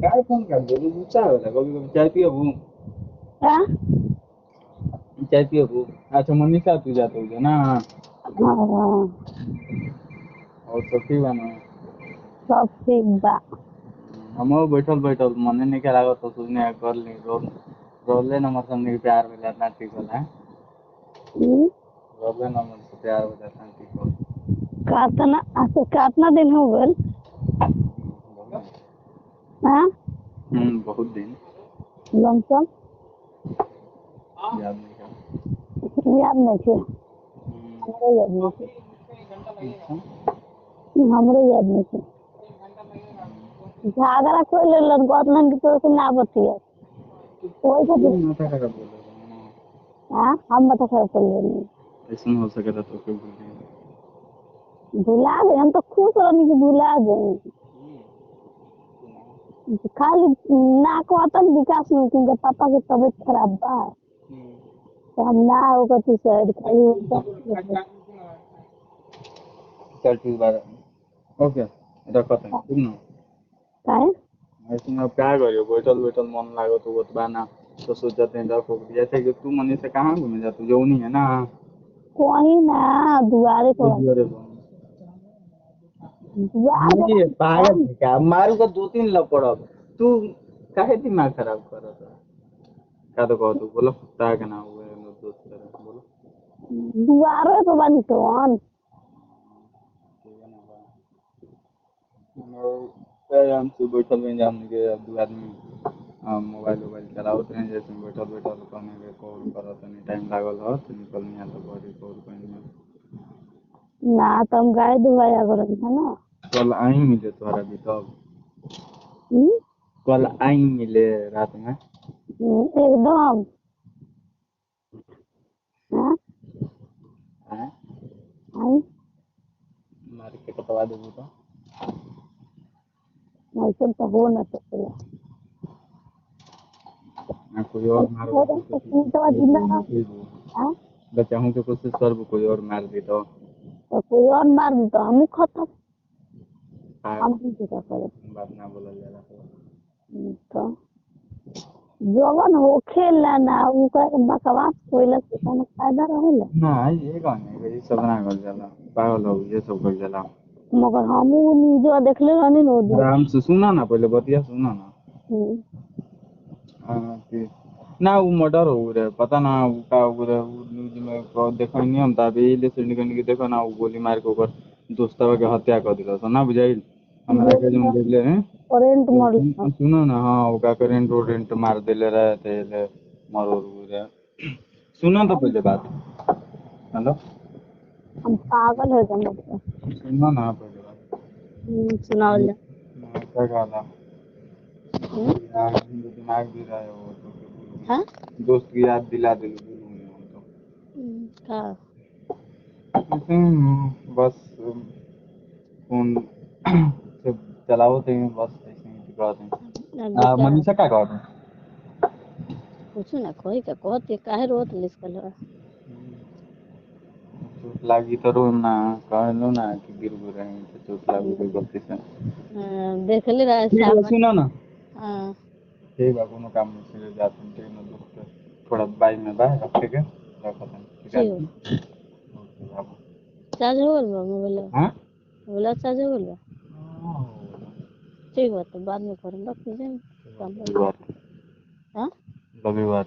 काय फोन कर दे तू चाय वाला कभी कभी चाय पियो वो हाँ चाय पियो वो अच्छा मनीषा तू जाते हो ना हाँ और तो ठीक बना सब ठीक बा हम बैठल बैठल मने नहीं क्या लागत तो सुनने कर ली रोले नंबर हमने प्यार में जाना ठीक होला है रोले नंबर से प्यार हो जाता ठीक हो कितना दिन हो गए हाँ बहुत दिन लमसम याद नहीं कर याद नहीं थे हमरे याद नहीं थे हमरे याद नहीं थे झगड़ा कोई ले लन को अपना की तो ना बतिया कोई को माथा खराब बोल रहा हूँ हाँ हम बता कर कर लेंगे ऐसा हो सके तो क्यों भूल गए भुला गए हम तो खुश रहने की भुला गए खाली ना को आता विकास में क्योंकि पापा की तबीयत खराब बा तो हम ना होगा तो शायद खाली चल ठीक बात ओके रखो ठीक ना काहे ऐसे अब क्या करियो बैठल बैठल मन लागो तो वो बाना तो सोचते हैं रखो जैसे कि तू मनी से कहाँ घूमे जा तू जो नहीं है ना कोई ना दुआरे को दुआरे दुआरे ये पागल है क्या मारू का 2-3 लपड़ब तू काहे दिमाग खराब कर रहा क्या तो कहो तू बोलो कुत्ता के ना हुए दोस्त तरह बोलो दुआरे पे बनी तो आराम से बैठल में जान के अब दो आदमी मोबाइल चलावत रहे जैसे बैठल बैठल कहने के कॉल करत नहीं टाइम लागल हो तो निकल नहीं आता बड़ी कॉल करने ना तो हम गाय दुआया करन है ना कल आई मिले तुम्हारा भी तब हम्म? कल आई मिले रात में एकदम हाँ हैं आई मार के कटवा देबू तो ऐसे तो हो ना सकेला मैं कोई और मार तो जिंदा हाँ बच्चा हूँ तो कोशिश कर कोई और मार दी तो तो कोई और मार दी तो हम खत्म हम नहीं क्या करे बात ना बोला जाला तो जवन हो खेला ना उनका बकवास कोइला से कोनो फायदा रहेला ना ये कौन है ये सब ना कर जाला पागल हो ये सब कर जाला मगर हम जो देखले रहनी नो दिन आराम से सुना ना पहले बतिया सुना ना कि ना वो मर्डर हो रहा है पता ना वो का हो रहा है वो न्यूज में देखो नहीं हम तभी ले से निकल के देखो ना वो गोली मार के ऊपर दोस्तवा के हत्या कर दिला तो ना बुझाइल हमरा के जो देख ले हैं करेंट मार सुनो ना हाँ वो का करेंट मार देले रहे थे ले मरो रहे सुनो तो पहले बात हेलो हम पागल हो गए सुनो ना पहले बात सुनाओ ले क्या कहा दिमाग भी रहा है वो तो हाँ दोस्त की याद दिला दे का बस फोन से चलाओ थे बस ऐसे ही कहते हैं मनीषा क्या कहते हैं कुछ ना कोई का कहते काहे रोत लिस्कल चोट लागी तो रो ना कहलो ना कि गिर रहे हैं तो चोट लागी कोई गलती से देख ले रहा ठीक है सुनो ना हां ठीक है कोनो काम में से जाते हैं ट्रेन में दोस्त थोड़ा बाइक में बा रख के रखो ठीक है ओके बाबू चार्ज हो गल मोबाइल हां बोला चार्ज हो गल ठीक बात बाद में करम रख दीजिए काम रविवार हां रविवार